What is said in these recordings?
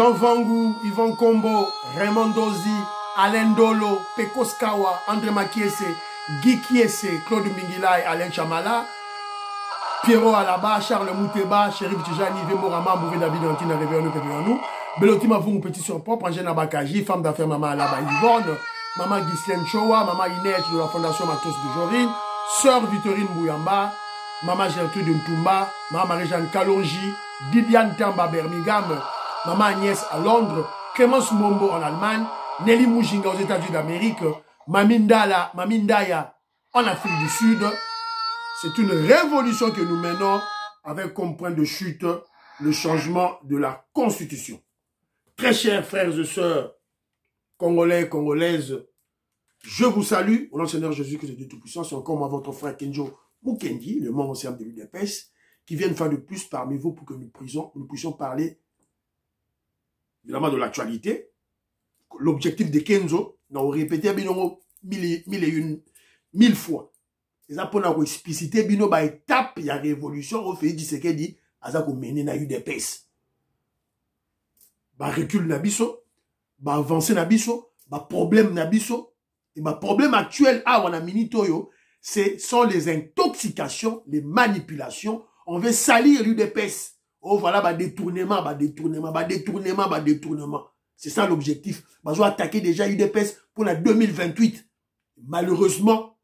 Jean Vangu, Yvon Kombo, Raymond Dozi, Alain Dolo, Pekos Kawa, André Makiese, Guy Kiese, Claude Mingilay, Alain Chamala, Pierrot Alaba, Charles Mouteba, Chérif Tijani, Vemorama, Bouvé David Antina, Réveillons-nous, Beloti Mavou, Petit Surpop, Angène Bakaji, femme d'affaires Maman Alaba Yvonne, Maman Ghislaine Chowa, Maman Inès de la Fondation Matos de Jorine, Sœur Victorine Bouyamba, Maman Gertrude Mtumba, Maman Marie-Jeanne Kalonji, Didiane Tamba Birmingham, Maman Agnès à Londres, Clémence Mombo en Allemagne, Nelly Mujinga aux États-Unis d'Amérique, Mamindaya en Afrique du Sud. C'est une révolution que nous menons avec comme point de chute le changement de la Constitution. Très chers frères et sœurs, Congolais, Congolaises, je vous salue au nom du Seigneur Jésus, que c'est Dieu Tout-Puissant. C'est encore moi, votre frère Kenjo Mukendi, le membre ancien de l'UDPS, qui vient une fois de plus parmi vous pour que nous puissions parler évidemment de l'actualité. L'objectif de Kenzo, nous avons répété mille fois. C'est ça pour nous expliciter bino ba étape il y a révolution au fait ce qu'il dit aza ko mener na UDPS. Ba recul na biso, ba avancer na biso, ba problème na biso et ba problème actuel à wana minitoyo, ce sont les intoxications, les manipulations. On veut salir l'UDPS. Oh voilà, bah détournement. C'est ça l'objectif. Bah, je vais attaquer déjà l'UDPS pour la 2028. Malheureusement,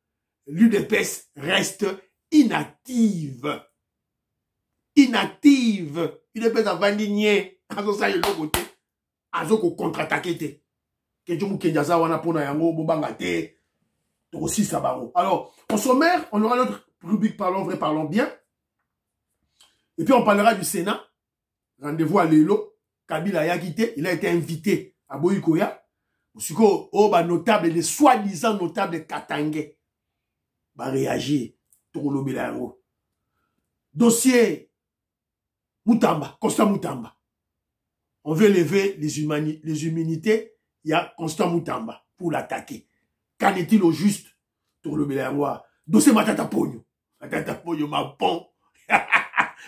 l'UDPS reste inactive. Inactive. l'UDPS a vandigné. Azo ça yelo côté. Azo ko contre-attaquer te. Kenjo mukenjaza wana pona yango bobanga te. Donc aussi ça va. Alors, au sommaire, on aura notre rubrique Parlons vrai, parlons bien. Et puis on parlera du Sénat. Rendez-vous à Lelo. Kabila a quitté. Il a été invité à Boyikoya. Ousiko, notable, les soi-disant notables de Katangé. Va réagir. Tokolo Belango. Dossier Moutamba, Constant Moutamba. On veut lever les humanités. Il y a Constant Moutamba pour l'attaquer. Qu'en est-il au juste? Tokolo Belango. Dossier Matata Pogno. Matata Pogno, ma bon.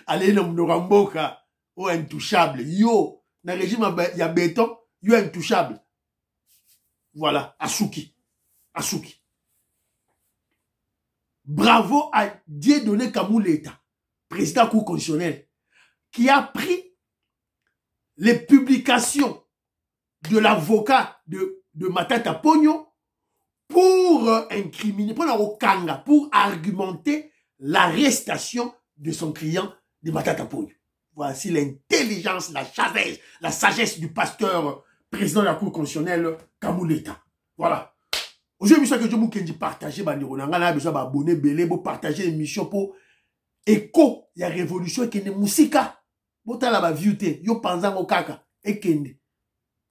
Allez, non, Noramboka. Oh, intouchable. Yo, dans le régime, il y a béton. Yo, intouchable. Voilà. Asuki. Asuki. Bravo à Dieudonné Kamuleta, président Cour constitutionnel, qui a pris les publications de l'avocat de Matata Pogno pour incriminer, pour argumenter l'arrestation de son client de Matata Pogno. Voici l'intelligence, la sagesse du pasteur président de la Cour constitutionnelle, Kamuleta. Voilà. Aujourd'hui, je veux que je partage, je besoin d'abonner, pour partager l'émission pour écho, il y a révolution qui est musika. Bota la viewte, yo panzang au kaka, ekende.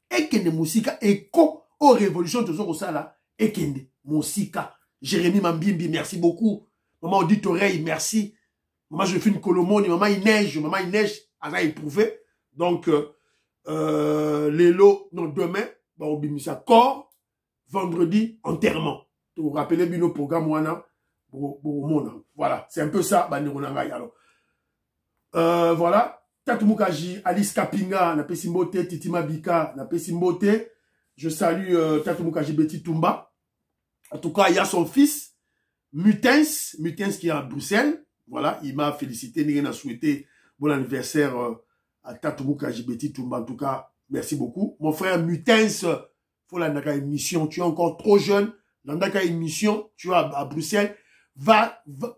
Ekende musika, écho, aux révolutions, toujours au sala, ekende, musika. Jérémy Mambimbi, merci beaucoup. Maman Audit Oreille, merci. Maman, je fais une colomone, maman, il neige, elle a éprouvé. Donc, demain, on bimisa corps. Vendredi, enterrement. Vous vous rappelez bien le programme voilà, c'est un peu ça. Alors, voilà. Tatumukaji, Alice Kapinga, na Pesimbote, Titima Bika, na Pesimbote. Je salue Tatumukaji Betty Tumba. En tout cas, il y a son fils, Mutens qui est à Bruxelles. Voilà, il m'a félicité, il a souhaité bon anniversaire à Tatumukaji Betty Tumba. En tout cas, merci beaucoup. Mon frère Mutens, faut la émission, tu es encore trop jeune, dans la émission, tu es à Bruxelles,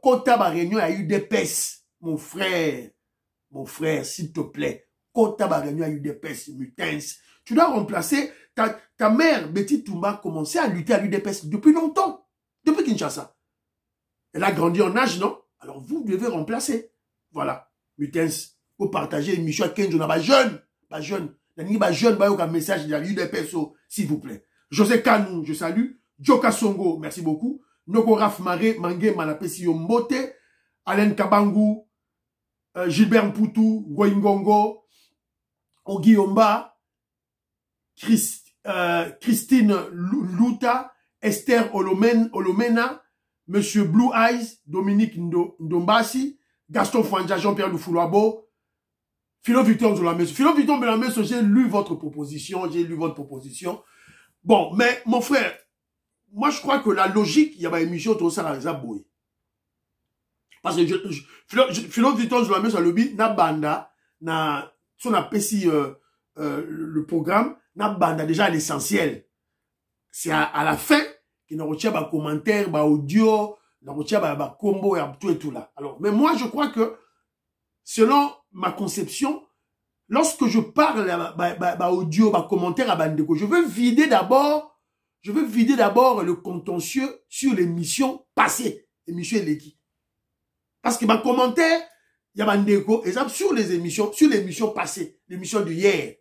quand tu as réunion à UDPS, mon frère, s'il te plaît, quand tu as réunion à UDPS, Mutens, tu dois remplacer ta mère, Betty Tumba, a commencé à lutter à l'UDPS depuis longtemps, depuis Kinshasa. Elle a grandi en âge, non? Alors vous devez remplacer. Voilà, Mutens, pour partager l'émission à Kenjo, on a jeune. Il y a un message de l'UDPS, s'il vous plaît. José Kanou, je salue. Joka Songo, merci beaucoup. Noko Raf Mare, Mange Manapesi Yombote. Alain Kabangu, Gilbert Mpoutou, Ngoingongo, Ogiyomba, Christine Luta, Esther Olomena, Monsieur Blue Eyes, Dominique Ndombasi, Gaston Fanja, Jean-Pierre Lufoulouabo, Philo Victor Zolameso. Philo Victor Zolameso, j'ai lu votre proposition. Bon, mais mon frère, moi je crois que la logique, il y a une émission tout ça dans boy. Parce que Philo Victor Zolameso le lobby na banda na son appétit le programme na banda déjà l'essentiel. C'est à la fin qu'il nous retient des commentaires, des audio, nous retient des combos et tout et tout là. Alors, mais moi je crois que selon ma conception, lorsque je parle audio, commentaire à Bandeko, je veux vider d'abord le contentieux sur l'émission passée, l'émission Eleki. Parce que ma commentaire, il y a Bandeko, exemple sur l'émission passée, l'émission de hier.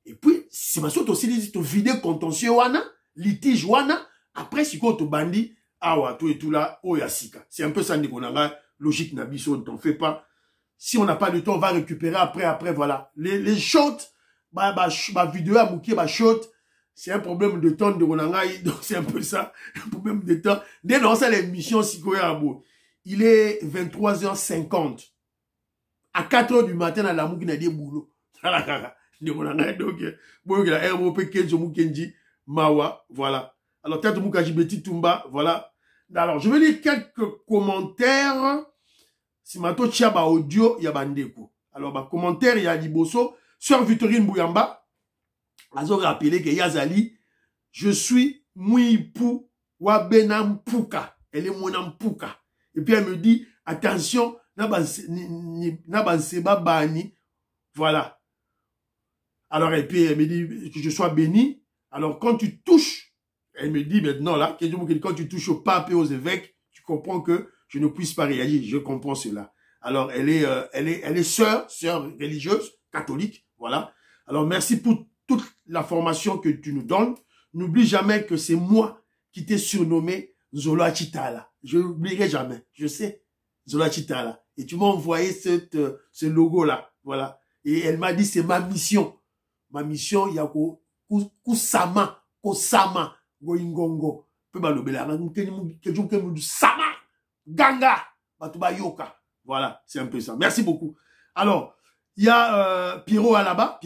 Et puis, c'est ma sorte aussi de vider le contentieux wana, litige wana, après si tu bandi, awa, tout et tout là, oyasika. C'est un peu ça, Nikonanga, logique nabiso, ne t'en fais pas. Si on n'a pas de temps, on va récupérer après, voilà. Les shorts, vidéo à mouké, short, c'est un problème de temps de Ronangaï, donc c'est un peu ça, un problème de temps. Dès dans ça, l'émission Sikoya Abo, il est 23h50. À 4h du matin, à la mouki n'a des boulots. De Ronangaï, donc, bon, il y a ROP Kenzo Moukenji, Mawa, voilà. Alors, Tata Moukaji Beti Tumba, voilà. Alors, je vais lire quelques commentaires. Si mato tchaba audio, il y a bandeko. Alors, commentaire, il y a Liboso. Sœur Victorine Bouyamba. Azo rappelé que Yazali, je suis Mouipou Wabenampuka. Elle est Monampuka. Et puis elle me dit, attention, Nabanseba Bani. Voilà. Alors, et puis elle me dit que je sois béni. Alors, quand tu touches, elle me dit maintenant là, quand tu touches au pape et aux évêques, tu comprends que je ne puisse pas réagir, je comprends cela. Alors, elle est sœur religieuse, catholique, voilà. Alors, merci pour toute la formation que tu nous donnes. N'oublie jamais que c'est moi qui t'ai surnommé Zola Chitala. Je n'oublierai jamais, je sais, Zola Chitala. Et tu m'as envoyé ce logo-là, voilà. Et elle m'a dit, c'est ma mission. Ma mission, il y a Kusama, Goingongo. Sama. Ganga, Batuba Yoka. Voilà, c'est un peu ça. Merci beaucoup. Alors, il y a Pierrot Alaba,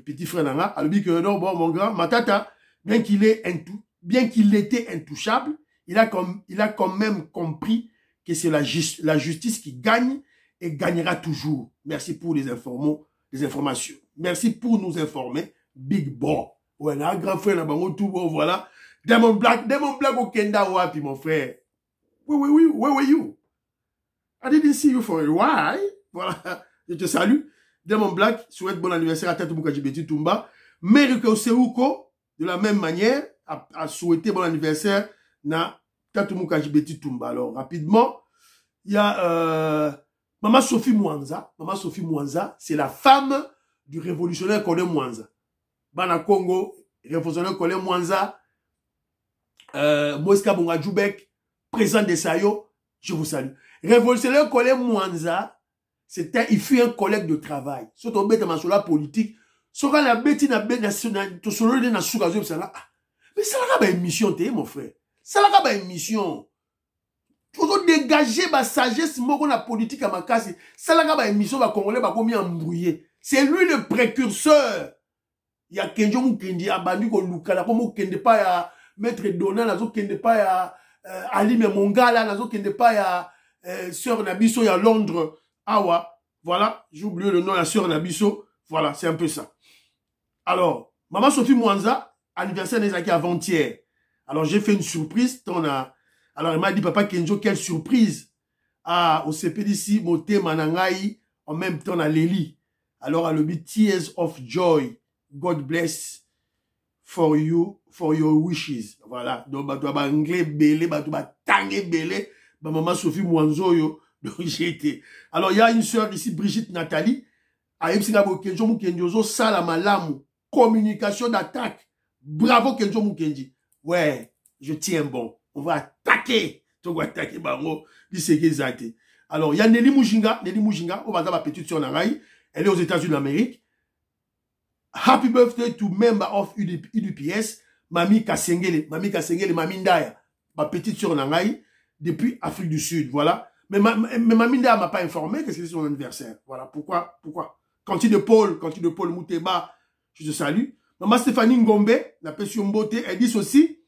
petit frère Nanga, elle dit que non, bon, mon grand, ma tata, bien qu'il était intouchable, il a quand même compris que c'est la justice qui gagne et gagnera toujours. Merci pour les informations. Merci pour nous informer. Big Bro. Ouais, un grand frère là-bas, tout bon, voilà. Demon Black au Kenda Wapi, mon frère. Where were you? I didn't see you for a while. Voilà, je te salue. Demon Black souhaite bon anniversaire à Tata Moukaji Beti Tumba. Meriko Seuko, de la même manière, a souhaité bon anniversaire à Tata Moukaji Beti Tumba. Alors, rapidement, il y a Maman Sophie Mwanza. Maman Sophie Mwanza, c'est la femme du révolutionnaire Kone Mwanza. Bana Congo, révolutionnaire Kone Mwanza, Moïse Kabonga Djoubek, président de Sayo, je vous salue. Révolutionnaire Kone Mwanza, il fut un collègue de travail. Surtout au bête sur la politique, sur la bête na bête nationale, tout sur le na soukazo ça là. Mais ça là une mission mon frère. Ça là une mission. Faut dégager ma sagesse moko na politique à ma casse. Ça là une mission va congolais va combien embrouiller. C'est lui le précurseur. Il y a Kenjo Mukendi abandi ko lukala ko Mukende pas ya maître Donald nazo kende pas ya Ali Mongala nazo kende pas ya sœur Nabiso ya Londres. Awa, voilà, j'ai oublié le nom de la sœur Nabiso. Voilà, c'est un peu ça. Alors, Maman Sophie Mwanza, anniversaire Nezaki avant-hier. Alors, j'ai fait une surprise. Alors, elle m'a dit, Papa Kenjo, quelle surprise. Ah, au CP d'ici, Moté Manangaï, en même temps, à Lely. Alors, elle a dit, Tears of Joy. God bless for you, for your wishes. Voilà. Donc, bah, tu as anglais belé, bah, tu as tangé belé. Bah, Maman Sophie Mwanzo, yo. Donc, j'ai été. Alors, il y a une sœur ici, Brigitte Nathalie. Aïpsingabo Kenjo Mukenjozo, Salamalamu. Communication d'attaque. Bravo Kenjo Mukenji. Ouais, je tiens bon. On va attaquer. On va attaquer Bango. Alors, il y a Nelly Mujinga. Nelly Mujinga, on va avoir ma petite sœur Naraï. Elle est aux États-Unis d'Amérique. Happy birthday to member of UDPS. Mami Kasengele. Mami Kasengele, Mami Ndaya. Ma petite sœur Naraï. Depuis Afrique du Sud. Voilà. Mais Maminda m'a pas informé que c'était son anniversaire. Voilà, pourquoi? Quand il de Paul Mouteba, je te salue. Maman Stéphanie Ngombe, la Pession Beauté, elle dit aussi,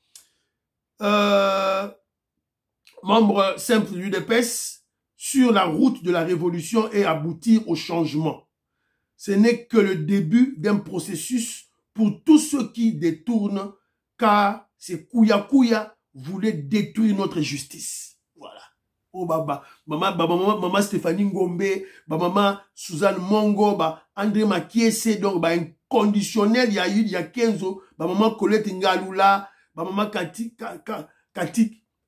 membre simple de l'UDPS, sur la route de la révolution et aboutir au changement. Ce n'est que le début d'un processus pour tous ceux qui détournent, car ces Kouya voulaient détruire notre justice. Voilà. Oh maman Stéphanie Ngombe, maman Suzanne Mongo, André Makiese, donc inconditionnel, il y a 15 ans, maman Colette Ngalula, maman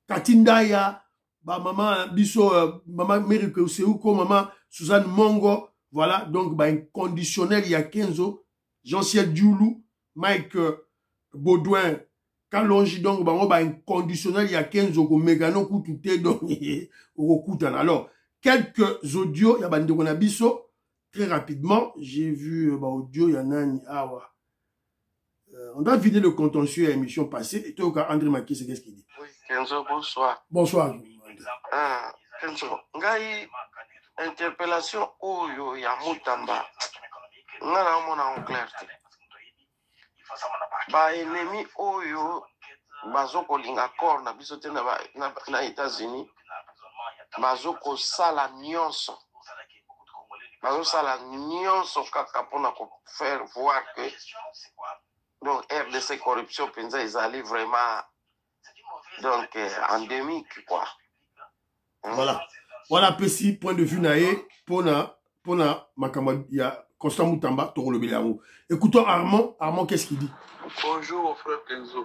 Katindaya, maman Bisso, maman Mérike Seuko, maman Suzanne Mongo, voilà, donc inconditionnel, il y a 15 ans, Jean-Ciel Dioulou, Mike Baudouin, Kalonji, donc inconditionnel, il y a 15 ans, Mégano Koutoute, donc alors, quelques audios, il y a Bandekona Bisso, très rapidement, j'ai vu audio, il y en a un, on doit vider le contentieux à l'émission passée, et toi, André Maki, c'est qu'est-ce qu'il dit? Oui, Kenzo, bonsoir. Bonsoir. Kenzo, ngai interpellation oyo ya Mutamba nga na mona en clarté ba ennemi oyo bazoko linga corps na biso te na États-Unis bazoko sala nyonso kaka pona ko faire voir que donc RDC corruption penza ezali vraiment donc endémique quoi. Voilà. Voilà, petit point de vue naé, pona makamba ya Constant Moutamba, Toro le Bélarou. Écoutons Armand, qu'est-ce qu'il dit? Bonjour, mon frère Kenzo.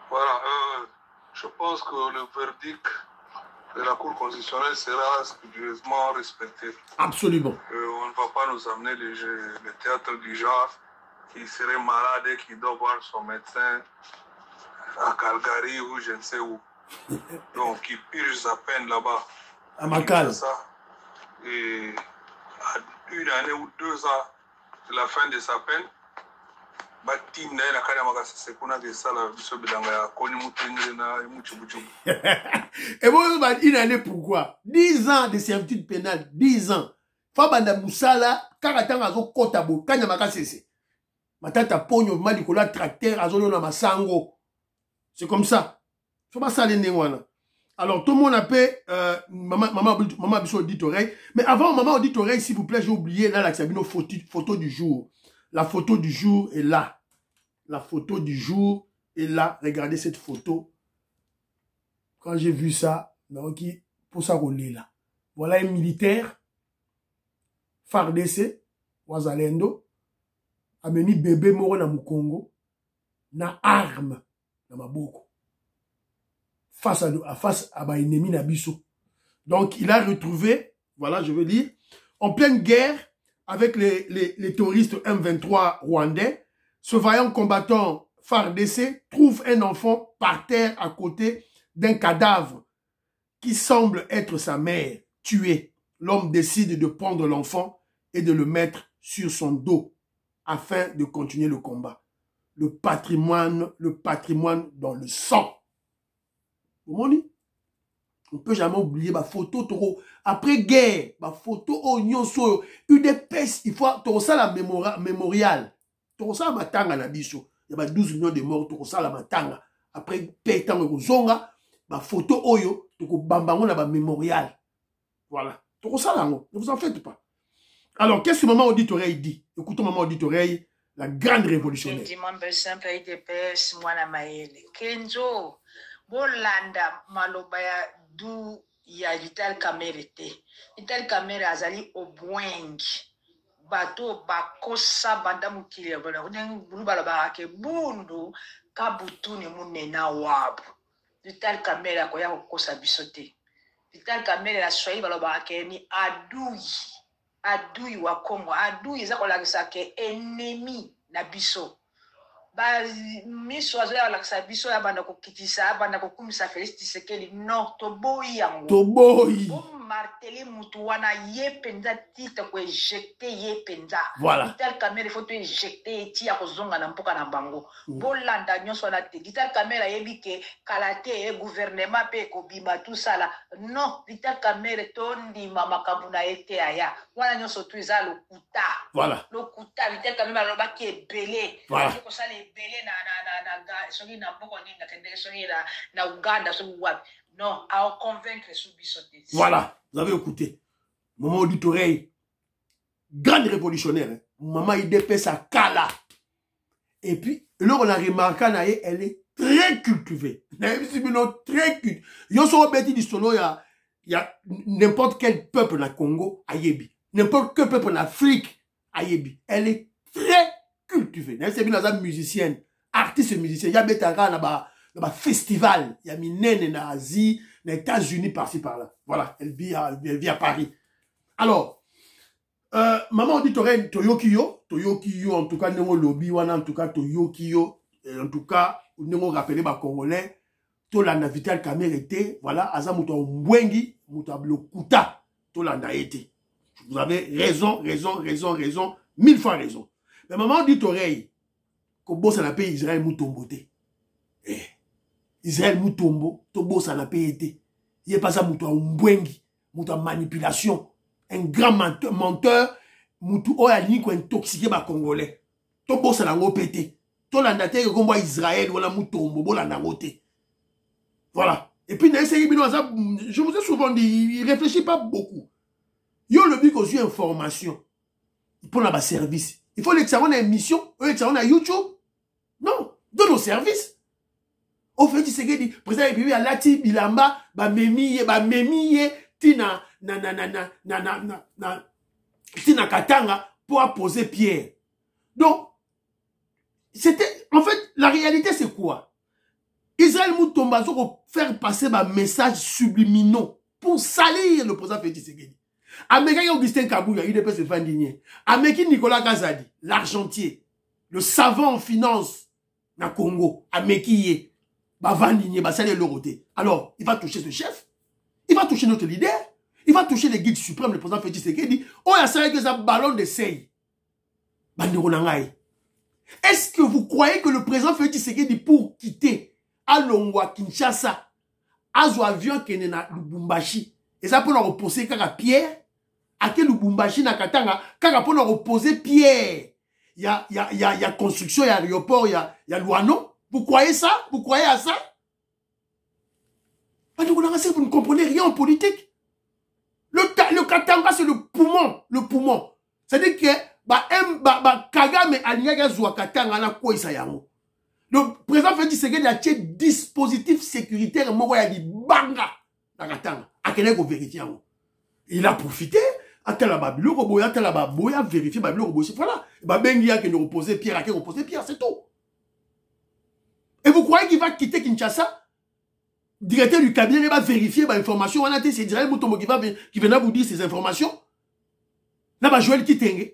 Voilà, je pense que le verdict de la Cour constitutionnelle sera scrupuleusement respecté. Absolument. On ne va pas nous amener le théâtre du genre qui serait malade et qui doit voir son médecin à Calgary ou je ne sais où. Donc, qui purge sa peine là-bas. À Macal. Et à 1 année ou 2 ans de la fin de sa peine, et bon, une année pourquoi? 10 ans de servitude pénale, 10 ans. Fabanda Moussala, Karatanga zo Kotabo, Kanyamaka Sese. Matata Pogno, Malikola Tracteur, Azolo na Masango. C'est comme ça. Faut pas ça les néwana. Alors, tout le monde appelle maman Bissot audite oreille. Mais avant, maman audite oreille, s'il vous plaît, j'ai oublié, là, la photo du jour. La photo du jour est là. La photo du jour est là. Regardez cette photo. Quand j'ai vu ça, pour ça rouler là. Voilà un militaire, FARDC, Wazalendo, a mené bébé moro na Mukongo, na arme, na maboko. Face à ma ennemi Nabiso. Donc, il a retrouvé, voilà, je veux dire, en pleine guerre avec les terroristes M23 rwandais, ce vaillant combattant FARDC trouve un enfant par terre à côté d'un cadavre qui semble être sa mère, tuée. L'homme décide de prendre l'enfant et de le mettre sur son dos afin de continuer le combat. Le patrimoine dans le sang. On ne peut jamais oublier ma photo toro après guerre, ma photo oignon so UDPS, il faut toro ça la mémorial. Toro ça matanga na biso. Il y a 12 millions de morts toro ça la matanga. Après pétan ko zonga, ma photo oyo toko bambango na ba mémorial. Voilà. Toro ça là, ne vous en faites pas. Alors, qu'est-ce que maman auditoreille dit? Écoutons maman auditoreille, la grande révolutionnaire. Simple UDPS mwana maele. Kenzo bolanda maloba ya du ya Vital Kamerhe te. Vital Kamerhe azali obwengi bato bakosa banda mukili ya bona bulu balobaka ke bundu kabutuni munena wabu. Vital Kamerhe akoya kokosa biso te. Vital Kamerhe la swahili balobaka ke ni adui wa Kongo, adui eza kolakisa ke ennemi na biso. Miso azoya lakisa biso ya banda kokitisa banda kokumisa Félix Tshisekedi non toboyi yango toboyi martelé Moutouana, ye penza titre ko éjecté ye penza. Voilà. Vital Kamere faut éjecter ti ya kozonga na mpoka na bango. Bolanda nyonso na te. Vital Kamere yebi ke kalate e gouvernement pe ko bima tout ça là. Non, Vital Kamere tondi mama kabuna ete aya. Wana nyonso tu eza lokuta. Voilà. Lokuta Vital Kamere aloba ki ebele. Voilà. Ko sala ebele na soki na mboko ninga kende soki na Uganda soki wapi. Non, à convaincre sous bisoté. Voilà, vous avez écouté. Maman Auditoreille, grande révolutionnaire. Hein. Maman IDP sa kala. Et puis, là, on a remarqué, elle est très cultivée. Très cultivée. Yo so beti di solo, il y a n'importe quel peuple dans le Congo, ayebi. N'importe quel peuple en Afrique, ayebi. Elle est très cultivée. Elle c'est bien musicienne, artiste musicienne. Il y a Betara là-bas. Dans un festival, il y a mis nene en Asie, aux États-Unis, par-ci, par-là. Voilà, elle vit à Paris. Alors, maman dit Toyokiyo, en tout cas, nous lobby, en tout cas, Toyokiyo, en tout cas, nous rappelé les Congolais, Tolanda Vital Kamere était, voilà, Azamuto Mbwengi, Moutablo Kuta, Tolanda été. Vous avez raison, 1000 fois raison. Mais maman dit oreille, que boss en a payé Israël Moutomboté. Israël Moutombo, Tobo ça n'a pas été. Il n'est pas ça Moutou Mbwengi, Moutou manipulation. Un grand menteur, Moutou Oyani qui intoxiqué par Congolais. Tobo ça n'a pas pété. Tolandate que comme Israël, voilà Moutombo, Bolanda Moté. Voilà. Et puis, je vous ai souvent dit, il ne réfléchit pas beaucoup. Il y a le but qu'on suit information. Il prend la service. Il faut que ça ait une émission, que ça ait YouTube. Non, donne nos services. Au fait, c'est que dit, président République à Lati Bilamba, memiye, tina Katanga pour poser pierre. Donc, c'était, en fait, la réalité c'est quoi? Israël Moutomba pour faire passer un message subliminaux pour salir le président Félix Tshisekedi. Américain Augustin Kabouya, il ne peut se faire indigner. Américain Nicolas Kazadi, l'argentier, le savant en finance, na Congo, Américain. Alors, il va toucher ce chef, il va toucher notre leader, il va toucher le guide suprême, le président Félix Tshisekedi. Oh, il y a ça que ça ballon d'essai. Est-ce que vous croyez que le président Félix Tshisekedi, pour quitter Alongwa, Kinshasa, a un avion qui est dans Lubumbashi, et ça peut nous reposer Kaka Pierre, à quel Lubumbashi na Katanga, Kaka peut nous reposer Pierre. Il y a construction, il y a aéroport, il y a Luano. Vous croyez ça? Vous croyez à ça? Vous ne comprenez rien en politique. Le Katanga, c'est le poumon. Le poumon. C'est-à-dire que Kagame Aliaga Zoua Katanga na quoi ça yango. Le président Félix Tshisekedi a un dispositif sécuritaire il a dit banga na Katanga. A quel vérifier yango. Il a profité. Attends la Babylon, attends la Babylon, vérifier Babylon, voilà. Bengi a qui nous reposer Pierre, qui reposer Pierre, c'est tout. Et vous croyez qu'il va quitter Kinshasa? Directeur du cabinet, il va vérifier l'information. On a dit, c'est Israël Moutombo qui vient vous dire ces informations. Là, bah, Joël Kitenge.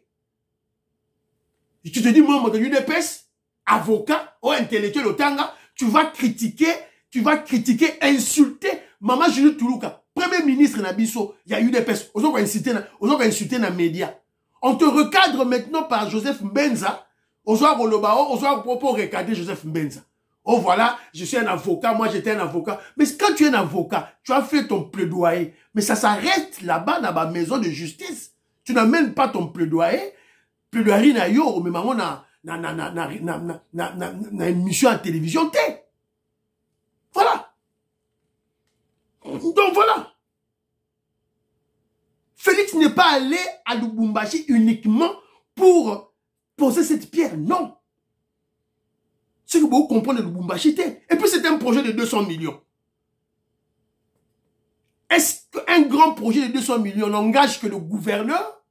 Tu te dis, moi, de l'UDPS, avocat, ou intellectuel au Tanga, tu vas critiquer, insulter Maman Julie Toulouka, premier ministre Nabiso, il y a UDPS. Aux autres insulter dans les médias. On te recadre maintenant par Joseph Mbenza. Aux autres pour recadrer Joseph Mbenza. Oh voilà, je suis un avocat, moi j'étais un avocat. Mais quand tu es un avocat, tu as fait ton plaidoyer. Mais ça s'arrête là-bas dans la maison de justice. Tu n'amènes pas ton plaidoyer. Plaidoyer na yo, mais maman na émission à télévision T. Voilà. Donc voilà. Félix n'est pas allé à Lubumbashi uniquement pour poser cette pierre. Non. C'est que vous comprenez Lubumbashi. Et puis c'est un projet de 200 millions. Est-ce qu'un grand projet de 200 millions n'engage que le gouverneur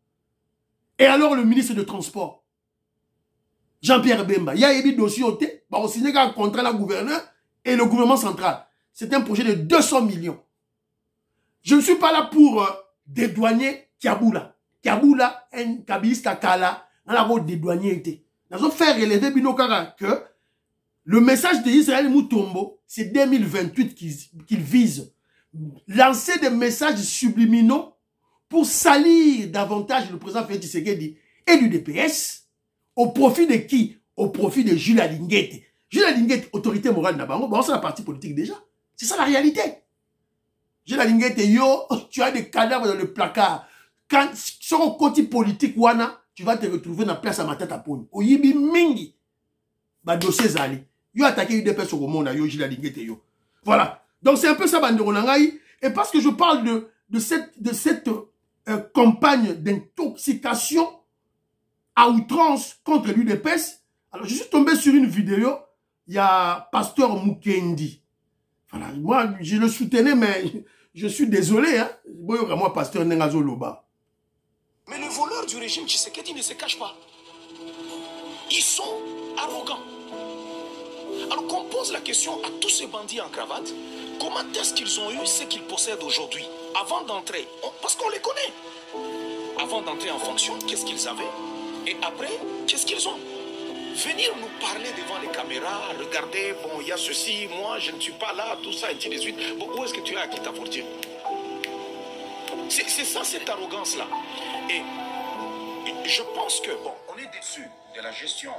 et alors le ministre de Transport Jean-Pierre Bemba? Il y a un dossier au thé, on signe un contrat le gouverneur et le gouvernement central. C'est un projet de 200 millions. Je ne suis pas là pour dédouaner Kiaboula. Kiaboula, un kabiliste à Kala, on a beau dédouaner. Nous allons faire relever Binokara que le message d'Israël Moutombo, c'est 2028 qu'il vise. lancer des messages subliminaux pour salir davantage le président Félix Tshisekedi et l'UDPS au profit de qui? Au profit de Jules Alinguete. Jules Alinguete, autorité morale Nabango, bon, c'est la partie politique déjà. C'est ça la réalité. Jules Alinguete, yo, tu as des cadavres dans le placard. Quand sur un côté politique, wana, tu vas te retrouver dans la place à ma tête à Pony. Oyibi mingi. Ba dossier zali. Yo attaqué UDPS au monde, yo Jules Alinguete, yo. Voilà. Donc c'est un peu ça, Bandero Nangaï. Et parce que je parle de cette campagne d'intoxication à outrance contre l'UDPS, alors je suis tombé sur une vidéo, il y a Pasteur Mukendi. Voilà, moi je le soutenais, mais je suis désolé, hein. Moi, Pasteur Nengazo Loba. Mais les voleurs du régime Tshisekedi ne se cachent pas. Ils sont arrogants. Alors qu'on pose la question à tous ces bandits en cravate, comment est-ce qu'ils ont eu ce qu'ils possèdent aujourd'hui? Avant d'entrer, parce qu'on les connaît. Avant d'entrer en fonction, qu'est-ce qu'ils avaient? Et après, qu'est-ce qu'ils ont? Venir nous parler devant les caméras, regardez, bon, il y a ceci, moi, je ne suis pas là, tout ça, et ainsi de suite. Bon, où est-ce que tu as acquis ta fortune? C'est ça, cette arrogance-là. Et je pense que, bon, on est déçu de la gestion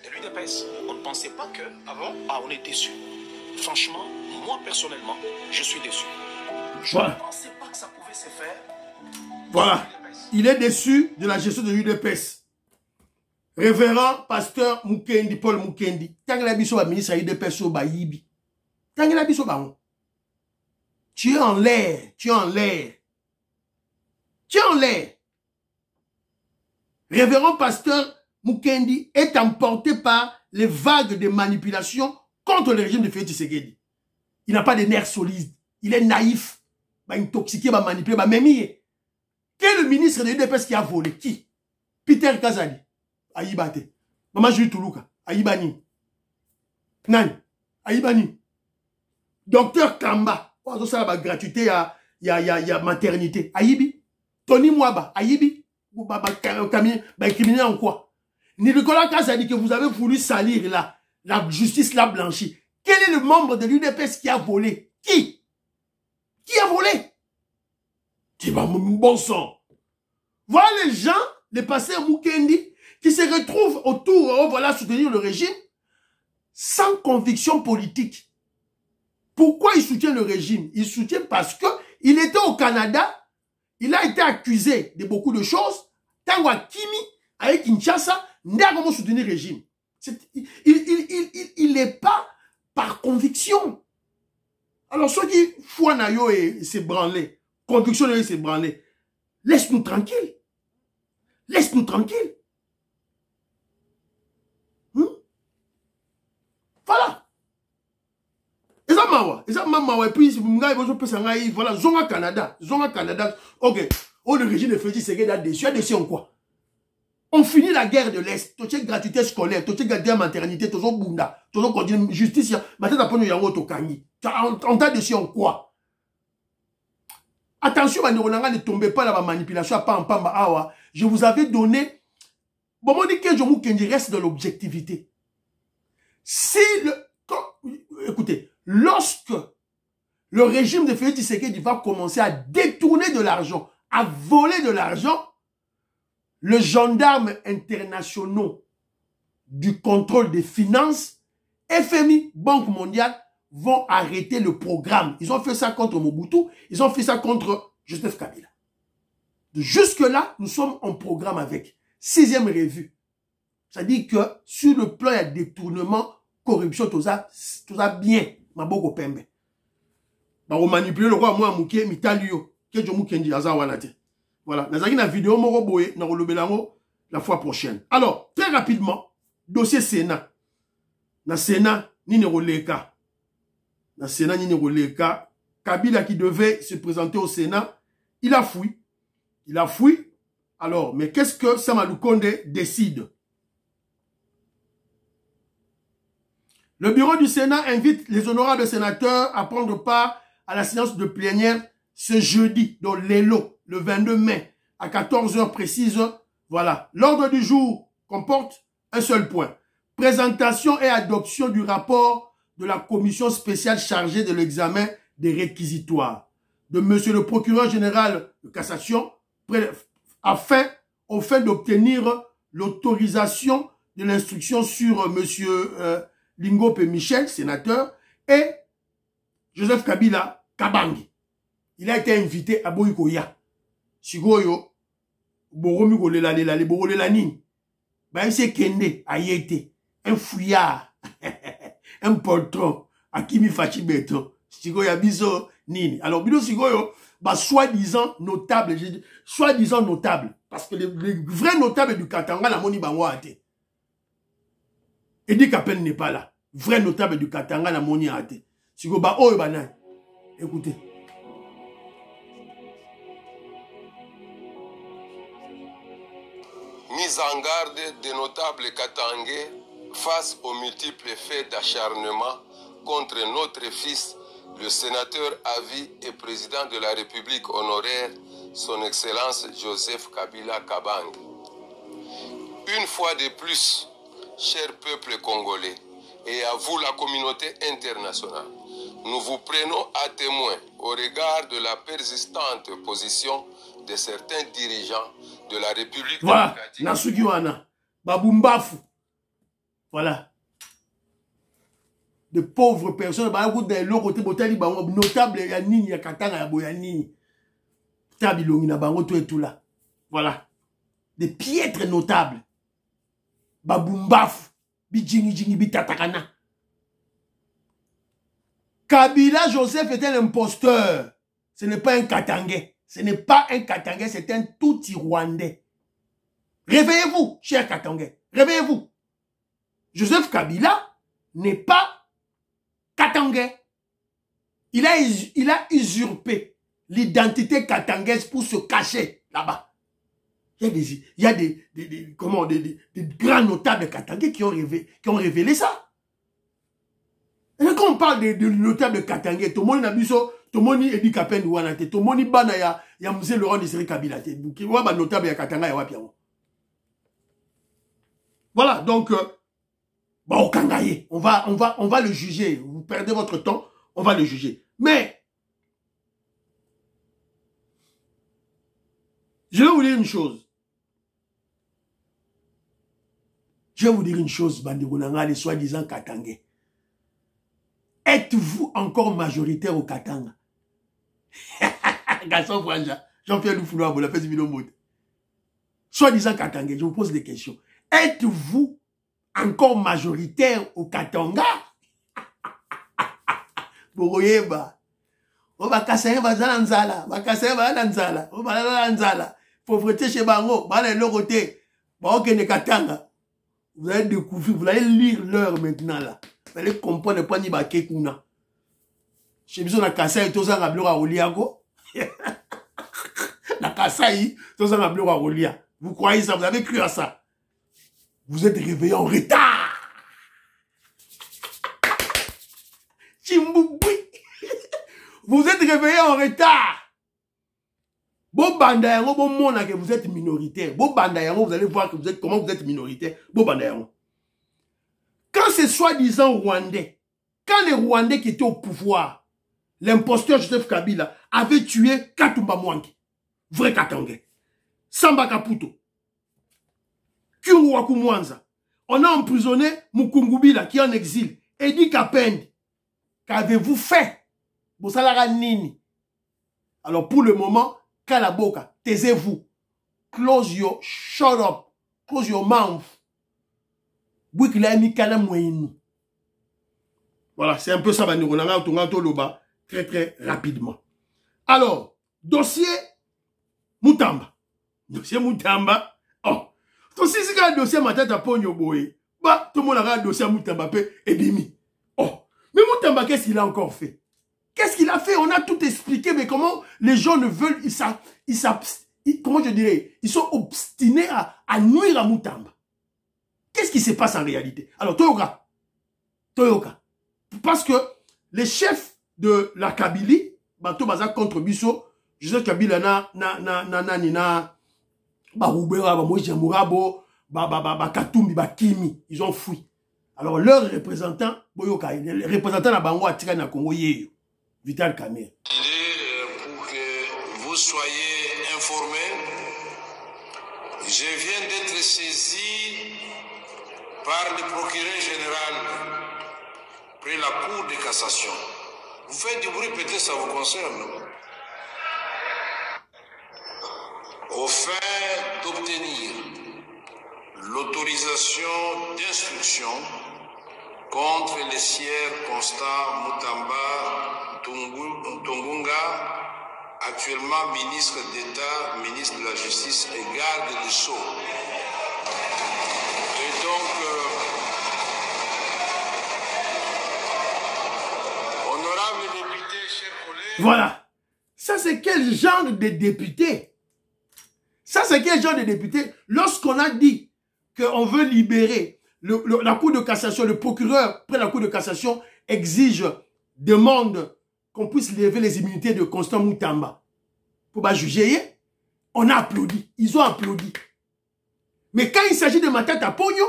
de l'UDPS. On ne pensait pas que... Ah bon? Ah, on est déçu. Franchement, moi, personnellement, je suis déçu. Je ne pensais pas que ça pouvait se faire. Voilà. Il est déçu de la gestion de l'UDPS. Révérend Pasteur Mukendi, Paul Mukendi. Tangela biso ba ministre UDPS ba yibi. Tangela biso ba on. Tu es en l'air, tu es en l'air. Tu es en l'air. Révérend Pasteur Mukendi est emporté par les vagues de manipulation contre le régime de Félix Tshisekedi. Il n'a pas de nerfs solides. Il est naïf. Bah, intoxiqué, bah, manipulé, bah, mémie. Quel est le ministre de l'UDPS qui a volé? Qui? Peter Kazali. Aïbate. Maman Julie Toulouka. Aïbani. Nani? Aïbani. Docteur Kamba. Oh, ça va gratuité, il y a maternité. Aïbi. Tony Mwaba. Aïbi. Criminel en quoi? Nicolas Kazali que vous avez voulu salir là. La justice l'a blanchi. Quel est le membre de l'UDPS qui a volé? Qui? Qui a volé? Tu vas mon bon sang. Voilà les gens, les pasteurs Mukendi, qui se retrouvent autour, voilà, soutenir le régime, sans conviction politique. Pourquoi ils soutiennent le régime? Ils soutiennent parce que il était au Canada, il a été accusé de beaucoup de choses. Tango Kimi, avec Kinshasa, n'a comment soutenir le régime. Il n'est pas par conviction. Alors, ceux qui font nayo et se branler, conviction et se branler, laisse-nous tranquille. Laisse-nous tranquille. Voilà. Et ça mawa. Et puis, voilà, Zonga Canada. Ok. Oh, le régime de Félix Tshisekedi a déçu en quoi? On finit la guerre de l'Est. Tu as gratuité scolaire, tu as gratuité maternité, tu as bunda, tu as justice. Maintenant, tu as on t'a déçu en quoi? Attention, ne tombez pas dans la manipulation. Je vous avais donné. Bon, on dit que je vous reste dans l'objectivité. Écoutez, lorsque le régime de Félix Tshisekedi va commencer à détourner de l'argent, à voler de l'argent, les gendarmes internationaux du contrôle des finances, FMI, Banque mondiale, vont arrêter le programme. Ils ont fait ça contre Mobutu, ils ont fait ça contre Joseph Kabila. Jusque-là, nous sommes en programme avec 6e revue. C'est-à-dire que sur le plan de détournement, corruption, tout ça bien. Maboko pembe. On manipule le roi moi Mouké Mitalio. Que je Moukendi Azawanate. Voilà. Nazaki na vidéo moro boye na rolobelango la fois prochaine. Alors, très rapidement, dossier Sénat. Na Sénat, ni roleka. Na Sénat, ni roleka. Kabila qui devait se présenter au Sénat, il a fui. Il a fui. Alors, mais qu'est-ce que Sama Lukonde décide? Le bureau du Sénat invite les honorables sénateurs à prendre part à la séance de plénière ce jeudi, dans l'ELO, le 22 mai, à 14 h précises. Voilà. L'ordre du jour comporte un seul point. Présentation et adoption du rapport de la commission spéciale chargée de l'examen des réquisitoires. de monsieur le procureur général de cassation afin d'obtenir l'autorisation de l'instruction sur monsieur Lingop et Michel, sénateur, et Joseph Kabila Kabangi. Il a été invité à Boykoya. Sigoyo, Boromi Golela Lela, Borolela Nini. Ben, c'est Kende, Ayete, un fouillard, un poltron, Akimi Fachi Beton. Sigoya Biso Nini. Alors, Bido Sigoyo, bah, soi-disant notable, soi-disant notable, parce que les vrais notables du Katanga, la moni banwa ate. Edi Kapel n'est pas là. Vrai notable du Katanga, la moni ate. Sigo ba oh banan. Écoutez. Mise en garde des notables katangais face aux multiples faits d'acharnement contre notre fils, le sénateur à vie et président de la République honoraire, son Excellence Joseph Kabila Kabang. Une fois de plus, cher peuple congolais, et à vous la communauté internationale, nous vous prenons à témoin au regard de la persistante position de certains dirigeants de la République démocratique. Nasugiwana, Babumbafu. Voilà. De pauvres personnes, notable ya nini ya katanga ya boyanini. Tabilongi na bango tout et tout là. Voilà. Des piètres notables. Babumbafu. Bijingi jingi bitatakana. Kabila Joseph est un imposteur. Ce n'est pas un Katangais. Ce n'est pas un Katangais, c'est un Tutsi Rwandais. Réveillez-vous, chers Katangais. Réveillez-vous. Joseph Kabila n'est pas Katangais. Il a usurpé l'identité katangaise pour se cacher là-bas. Il y a des grands notables katangais qui ont révélé ça. Et quand on parle de notables katangais, tout le monde a vu ça, tout le monde est dit Kapen Douanate, tout le monde est bana ya Mzee Laurent Désiré Kabila. Qui voit ba notable ya katanga ya wapiamo. Voilà, donc au Kangaye, on va le juger. Vous perdez votre temps, on va le juger. Mais je vais vous dire une chose. Je vais vous dire une chose, Bandigoulanga, les soi-disant Katangais. Êtes-vous encore majoritaire au Katanga? Gasson Franja, Jean-Pierre Loufoulois, vous l'avez fait vidéo mode. Soi-disant Katangais, je vous pose des questions. Êtes-vous encore majoritaire au Katanga? Boroyeba. Oba kasaye bazala nzala, bakasaye bazala nzala, oba la nzala. Pauvreté chez Bango, bala l'oroté. Ba okene Katanga. Vous allez découvrir, vous allez lire l'heure maintenant là. Vous allez comprendre pas ni ba kekuna. Chez biso na kasaye toza na blora oliago. Na kasaye toza na blora olia. Vous croyez ça, vous avez cru à ça? Vous êtes réveillé en retard. Chimboubou. Vous êtes réveillé en retard. Bon bandayango, bon mona que vous êtes minoritaire. Bon bandayango, vous allez voir que comment vous êtes minoritaire. Bon bandayango. Quand c'est soi-disant Rwandais, quand les Rwandais qui étaient au pouvoir, l'imposteur Joseph Kabila avait tué Katumba Mwangi, vrai Katangais, Samba Kaputo, Kyungu Mwanza. On a emprisonné Mukungubila qui est en exil. Edi Kapende, qu'avez-vous fait? Bosalara Nini. Alors pour le moment, Kalaboka, taisez-vous. Close your, shut up. Close your mouth. Voilà, c'est un peu ça, très très rapidement. Alors, dossier Mutamba. Dossier Mutamba. Oh, dossier c'est un dossier Matata Pogno Boé. Bah, tout le monde a un dossier Mutamba et Bimi. Oh, mais Mutamba, qu'est-ce qu'il a encore fait? Qu'est-ce qu'il a fait? On a tout expliqué, mais comment les gens ne veulent, comment je dirais, ils sont obstinés à nuire à Mutamba. Qu'est-ce qui se passe en réalité? Alors, Toyoka, parce que les chefs de la Kabylie, Bato Baza contre Bisso, Joseph Kabila Katumbi, Kimi, ils ont fui. Alors, leurs représentants, Boyoka, les représentants de Bango Atika na Congo Yeyo, Vital Kamer. Il est pour soyez informés, je viens d'être saisi par le procureur général près la Cour de cassation. Vous faites du bruit, peut-être ça vous concerne. Au fin d'obtenir l'autorisation d'instruction contre les sieurs Constant Mutamba Tungunga, actuellement ministre d'État, ministre de la Justice et garde des Sceaux. Et donc, honorable député, chers collègues... Voilà. Ça, c'est quel genre de député? Ça, c'est quel genre de député? Lorsqu'on a dit qu'on veut libérer la Cour de cassation, le procureur près la Cour de cassation exige, demande qu'on puisse lever les immunités de Constant Mutamba pour juger, on a applaudi. Ils ont applaudi. Mais quand il s'agit de Matata Pogno,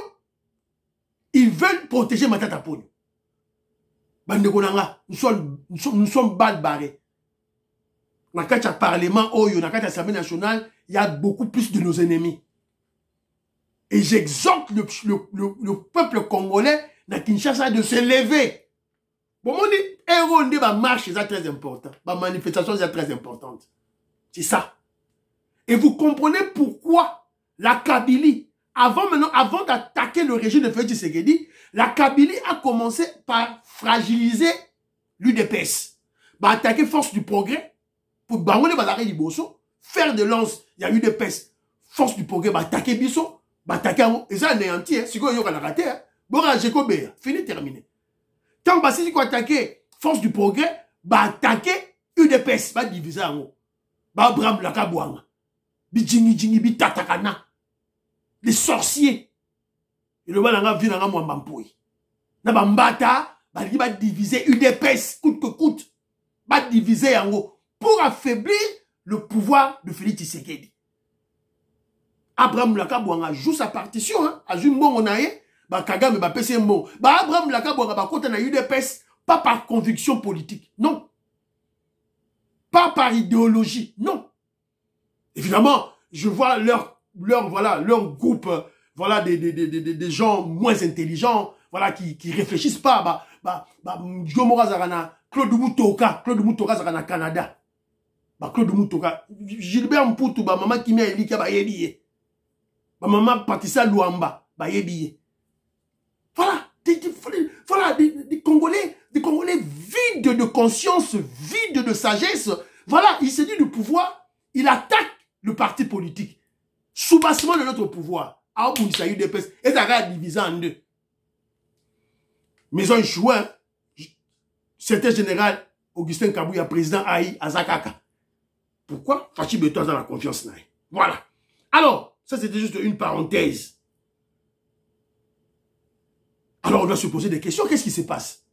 ils veulent protéger Matata Pogno. Nous sommes bal barrés. Dans le Parlement, dans l'Assemblée nationale, il y a beaucoup plus de nos ennemis. Et j'exhorte le peuple congolais dans Kinshasa de se lever. Bon, on dit, héros, ma marche, c'est très important. Ma manifestation, c'est très importante. C'est ça. Et vous comprenez pourquoi la Kabylie, avant d'attaquer le régime de Félix Tshisekedi, la Kabylie a commencé par fragiliser l'UDPS. Attaquer Force du Progrès, pour faire de lance, il y a UDPS, Force du Progrès, attaquer Bisso, attaquer, et ça anéanti, c'est quoi, il y a raté, Bora Jekobé, fini, terminé. Tant que si vous attaquez Force du Progrès, attaquer UDPS, diviser en haut. Bram Lakabouanga, Bijingi, Bitatakana, les sorciers. Et le balanga vient dans mon bampoui. Nabambata, diviser UDPS, coûte que coûte. Diviser en haut. Pour affaiblir le pouvoir de Félix Tshisekedi. Abraham Lakabouanga joue sa partition, hein. Azum bon on aye. Kagame ba pese mbo. Abraham Lakabouanga ba kote na UDPS, pas par conviction politique. Non. Pas par idéologie. Non. Évidemment, je vois leur groupe, voilà, des gens moins intelligents, voilà, qui réfléchissent pas. Jomora Zarana, Claude Moutoka Zarana Canada. Claude Moutoka, Gilbert Mpoutou, maman Kimia Elika, maman Patissa Luamba, Voilà, des Congolais vides de conscience, vides de sagesse. Voilà, il s'est dit du pouvoir, il attaque le parti politique. Soubassement de notre pouvoir. Et ça va diviser en deux. Maison Chouin, c'était général Augustin Kabouya, président Aïe Azakaka. Pourquoi? Fachi Beto dans la confiance. Voilà. Alors, ça c'était juste une parenthèse. Alors on doit se poser des questions. Qu'est-ce qui se passe?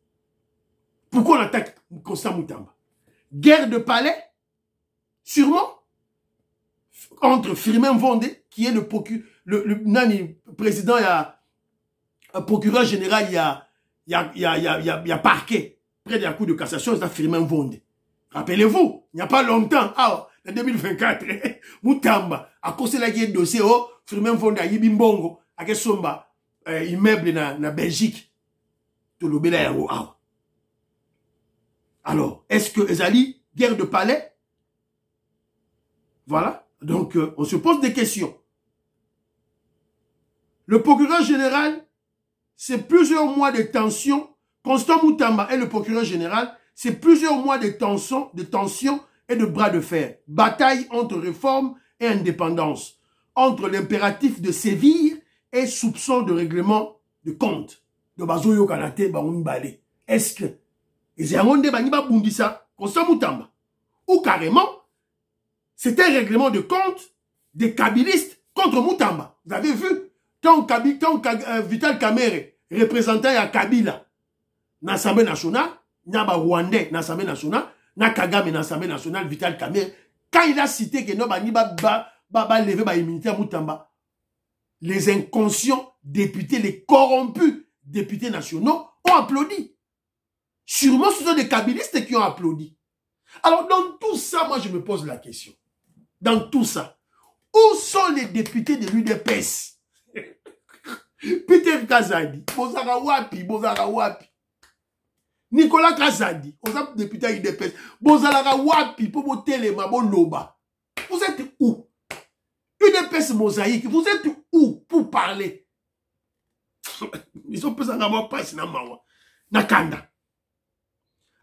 Pourquoi on attaque Constant Mutamba? Guerre de palais? Sûrement. Entre Firmin Vondé, qui est le président, il y a un procureur général, il y a parquet. Près de la Cour de cassation, c'est Firmin Vondé. Rappelez-vous, il n'y a pas longtemps, en 2024, Mutamba a causé la guerre dossier, Firmin Vondé a yibi mbongo, a somba, immeuble na Belgique. Tout le bel alors, est-ce que Ezali, guerre de palais? Voilà. Donc, on se pose des questions. Le procureur général, c'est plusieurs mois de tension. Constant Mutamba et le procureur général, c'est plusieurs mois de tension et de bras de fer. Bataille entre réforme et indépendance. Entre l'impératif de sévir et soupçon de règlement de compte. De Bazoyo Kanate, Baounibale. Est-ce que Ezeangonde Baniba Bundisa, Constant Mutamba, ou carrément, c'est un règlement de compte des kabylistes contre Mutamba. Vous avez vu? Quand Vital Kamerhe, représentant à Kabila, dans l'Assemblée nationale, Nyaba Rwandais dans l'Assemblée nationale, na Kagame dans l'Assemblée nationale, Vital Kamerhe, quand il a cité que Baba lever ba immunité à Mutamba, les inconscients députés, les corrompus députés nationaux ont applaudi. Sûrement, ce sont des kabylistes qui ont applaudi. Alors, dans tout ça, moi, je me pose la question. dans tout ça? Où sont les députés de l'UDPS? Peter Kazadi, Bozara Wapi, Nicolas Kazadi, on a député UDPS, Bozara Wapi, pour voter les Loba. Vous êtes où? UDPS mosaïque, vous êtes où pour parler? Ils ont besoin d'avoir pas Nakanda.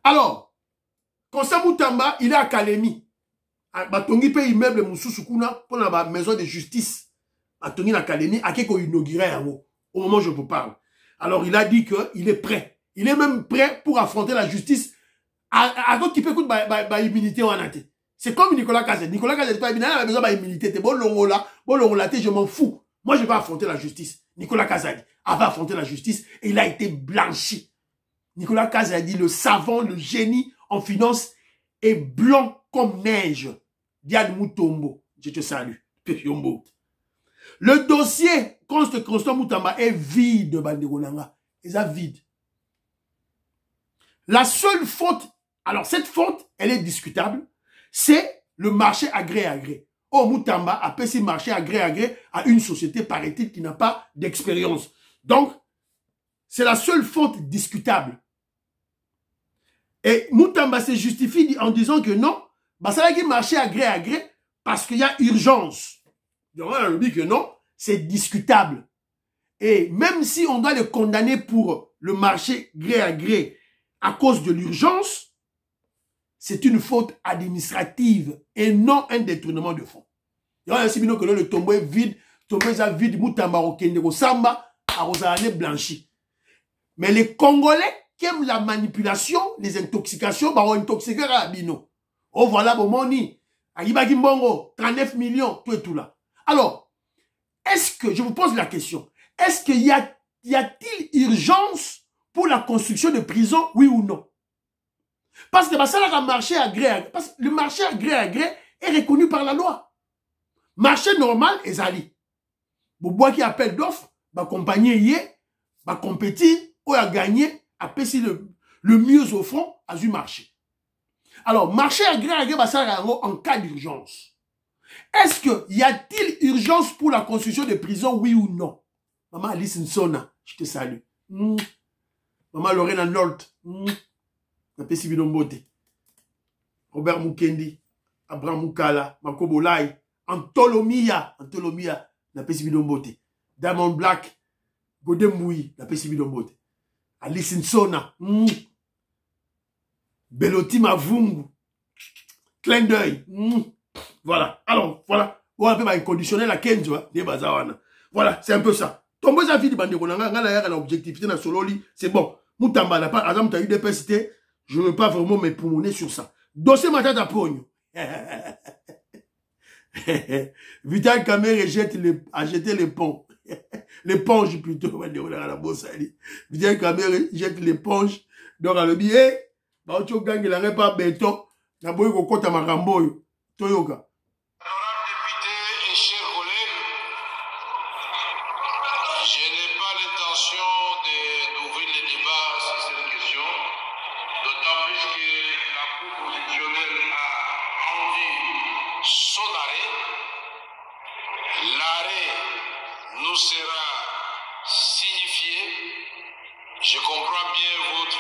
Alors, Konsa Moutamba, il est à Kalemi. Batongi pe immeuble Moussoussoukuna pour la maison de justice. Batongi na Kalemi, à qui qu'on inaugurait au moment où je vous parle. Alors, il a dit qu'il est prêt. Il est même prêt pour affronter la justice à qui peut écouter ba immunité ou anate. C'est comme Nicolas Kazed. Nicolas Kazed pas bien, il a besoin de immunité. Bon longola, je m'en fous. Moi, je vais affronter la justice. Nicolas Kazed va affronter la justice et il a été blanchi. Nicolas Kazed dit le savant, le génie en finance est blanc comme neige. Diane Moutombo, je te salue. Le dossier Constant Moutamba est vide, Banderonanga. Il est vide. La seule faute, alors cette faute, elle est discutable, c'est le marché à gré à gré. Oh, Moutamba a passé marché à gré à une société, paraît-il, qui n'a pas d'expérience. Donc, c'est la seule faute discutable. Et Moutamba se justifie en disant que non, bah, ça a marché à gré parce qu'il y a urgence. Donc, on dit que non, c'est discutable. Et même si on doit le condamner pour le marché gré à cause de l'urgence, c'est une faute administrative et non un détournement de fonds. Il y a un sinon que le tombeau est vide, Moutamba au Samba, à blanchi. Mais les Congolais qui aiment la manipulation, les intoxications, bah, on intoxique à Bino. Oh, voilà, bon, moni. Aïba Gimbongo, 39 millions, tout et tout là. Alors, est-ce que, je vous pose la question, est-ce qu'il y a-t-il urgence pour la construction de prisons, oui ou non? Parce que bah, ça a marché à gré. Parce que le marché à gré est reconnu par la loi. Marché normal, ezali. Bobois qui appelle d'offres, bah, compagnie y est, bah, compétit, ou a gagné, a payé le mieux offrant à du marché. Alors, marché à gré, bah, ça en cas d'urgence. Est-ce qu'il y a-t-il urgence pour la construction de prisons, oui ou non? Maman Alice Nsona, je te salue. Maman Lorena Nolt, Napesi Bidombote. Robert Mukendi, Abraham Mukala, Makobolai, Antolomia, Napesi Bidombote. Diamond Black, Godemboui, Napesi Bidombote. Alice Nsona, Beloti Mavungu, clin d'œil. Voilà. Alors, voilà. On va faire inconditionnel à Kenzo, des bazawana. Voilà, c'est un peu ça. Tombo sa vie de Banderonanga, on a objectivité dans Sololi, c'est bon. Moutamba n'a pas, Adam, tu as eu des PST, je ne veux pas vraiment m'époumoner sur ça. Dossier Matata Pogno. Vital Kamere a jeté les ponts. L'éponge plutôt, Vital Kamere jette l'éponge. Donc, à le billet, bah, tu gang, il n'aurait pas béton. La boye ko kota maramboyo. Toyoka. Honorable député et chers collègues, je n'ai pas l'intention d'ouvrir le débat sur cette question, d'autant plus que la Cour constitutionnelle a rendu son arrêt. L'arrêt nous sera signifié. Je comprends bien votre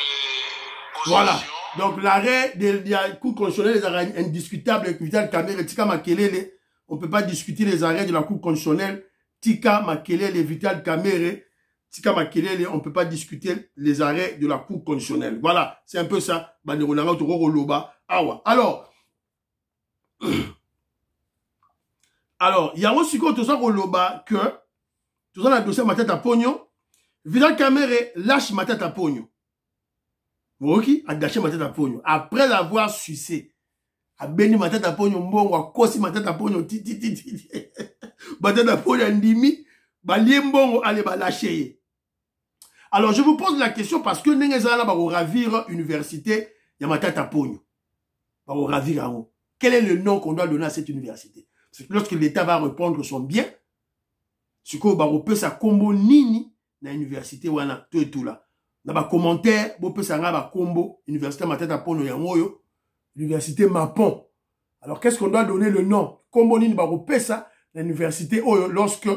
position. Voilà. Donc l'arrêt de la Cour constitutionnelle, les arrêts indiscutables avec Vital Kamere, Tika Makelele, on ne peut pas discuter les arrêts de la Cour constitutionnelle, Tika Makelele, Vital Kamere, Tika Makelele, on ne peut pas discuter les arrêts de la Cour constitutionnelle. Voilà, c'est un peu ça. Alors, il y a aussi tout ça que, tout ça dans le dossier Matata Pogno, Vital Kamere lâche Matata Pogno. Voki a gâché Matata Pogno. Après l'avoir sucé, a béni Matata Pogno mbongo, a kosi Matata Pogno, Matata Pogno ndimi, ba liembongo ale ba lâché. Alors je vous pose la question parce que Nengezala va ravir université, ya Matata Pogno. Va ravir en haut. Quel est le nom qu'on doit donner à cette université? C'est que lorsque l'État va reprendre son bien, ce qu'on va repérer sa combo nini na université wana tout et tout là. Dans les commentaires, vous pouvez savoir combo, université Matata Pogno Yangoyo, université Mapon. Alors, qu'est-ce qu'on doit donner le nom? Kombonini Baropesa, l'université, lorsque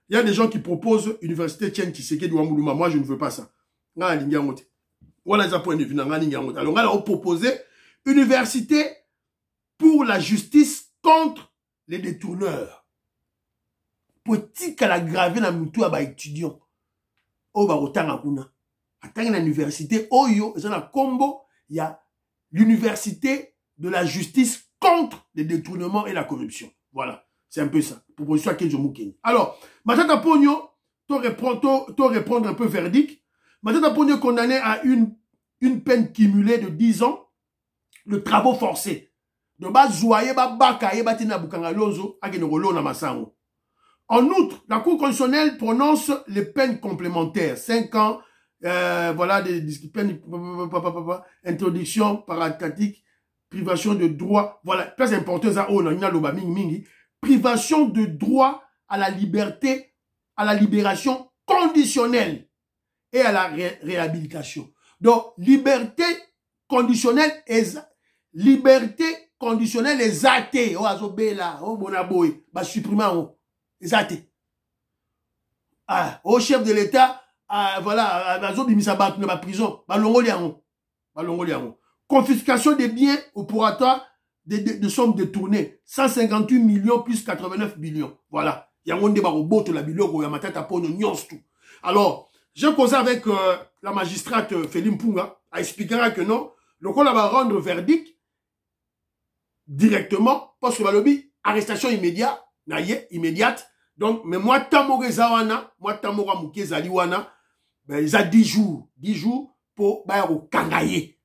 il y a des gens qui proposent université Tien Tshisekedi Wamoulouma. Moi, je ne veux pas ça. Alors, on a proposé université pour la justice contre les détourneurs. Petit qu'elle a gravé dans le tour à étudiants. Oh, bah, autant à Kuna. Attends, l'université, oh, yo, c'est un combo. Il y a l'université de la justice contre les détournements et la corruption. Voilà. C'est un peu ça. Proposition à Kenjo Mukeni. Alors, Matata Pogno, t'as répondre un peu verdict. Matata Pogno condamné à une peine cumulée de 10 ans de travaux forcés. De base, Zouaye, Bakaye, Batina Bukangalonzo, Agenorolo, Namasango. En outre, la Cour constitutionnelle prononce les peines complémentaires. 5 ans, voilà, des peines, introduction parastatique, privation de droit. Voilà, plus important, ça, on a mingi. Privation de droit à la liberté, à la libération conditionnelle et à la réhabilitation. Donc, liberté conditionnelle est athée. Oh, azobela, oh, bonaboy, bah, supprimant, athée. Ah, au chef de l'État, voilà, azobimisa bat na prison, bah, longoliango. Confiscation des biens opératoires de sommes détournées. 158 millions plus 89 millions. Voilà. Il y a un débat au bout de la biloko, il y a ma tête à pognon, tout. Alors, j'ai causé avec la magistrate Félim Punga, elle expliquera que non, le on va rendre verdict directement, parce que le lobby, arrestation immédiate. Donc, mais moi, Tamore Zawana, moi, Tamora Mouké Zaliwana, ben, ils ont 10 jours. 10 jours pour, ben, au Kangaye.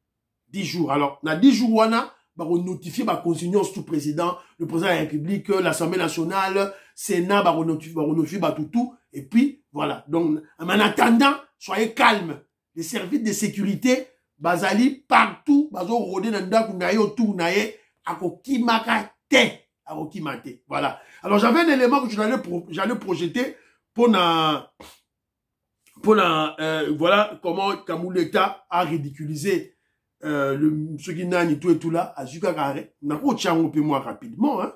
10 jours. Alors, dans 10 jours, wana, on notifie la consignance tout président, le président de la République, l'Assemblée nationale, Sénat, on notifie tout, et puis, voilà. Donc, en attendant, soyez calmes. Les services de sécurité, bazali, partout, bazo rodé dans le kunaye, autour naye, akokimaka te, akokimate. Voilà. Alors, j'avais un élément que j'allais projeter voilà, comment Kamouleta a ridiculisé ce qui n'a ni tout et tout là, à Zukagare. On a un peu moins rapidement, hein.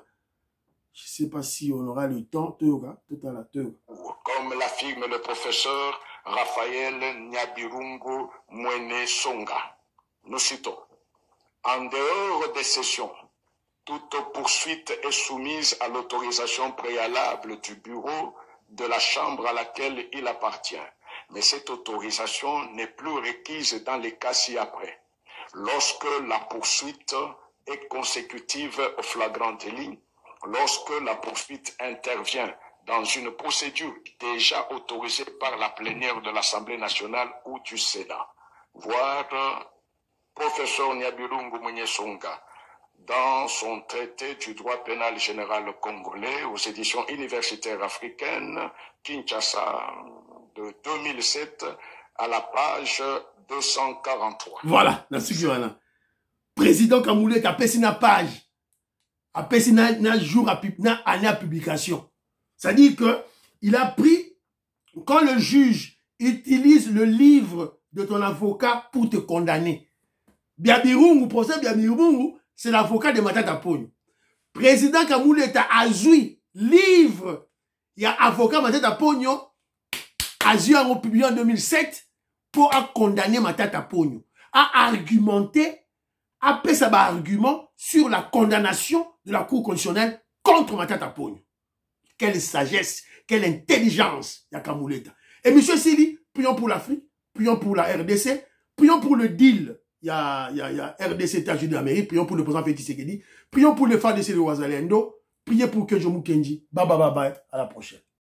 Je ne sais pas si on aura le temps, tout à l'heure. Comme l'affirme le professeur Raphaël Nyabirungu Mwene Songa. Nous citons: en dehors des sessions, toute poursuite est soumise à l'autorisation préalable du bureau de la chambre à laquelle il appartient. Mais cette autorisation n'est plus requise dans les cas ci-après. Lorsque la poursuite est consécutive au flagrant délit, lorsque la poursuite intervient dans une procédure déjà autorisée par la plénière de l'Assemblée nationale ou du Sénat. Voir professeur Nyabirungu Mwenyesonga dans son traité du droit pénal général congolais aux éditions universitaires africaines, Kinshasa, de 2007, à la page 243. Voilà, dans ce qui est là. Président Kamoulé a passé une page, a passé un jour à publication. C'est-à-dire que il a pris, quand le juge utilise le livre de ton avocat pour te condamner. Biabirungu, procès Biabirungu, c'est l'avocat de Matata Pogno. Président Kamoulé a azui livre, il y a avocat Matata Pogno, azui en publié en 2007, pour condamner Matata Pogno, a argumenté, a fait sa argument sur la condamnation de la Cour constitutionnelle contre Matata Pogno. Quelle sagesse, quelle intelligence, Yakamouleta. Et M. Sili, prions pour l'Afrique, prions pour la RDC, prions pour le deal. Il y a RDC, États-Unis d'Amérique, prions pour le président Félix Tshisekedi, prions pour les FARDC de Ouazalendo, priez pour Kenjo Mukenji. Bye bye bye bye, à la prochaine.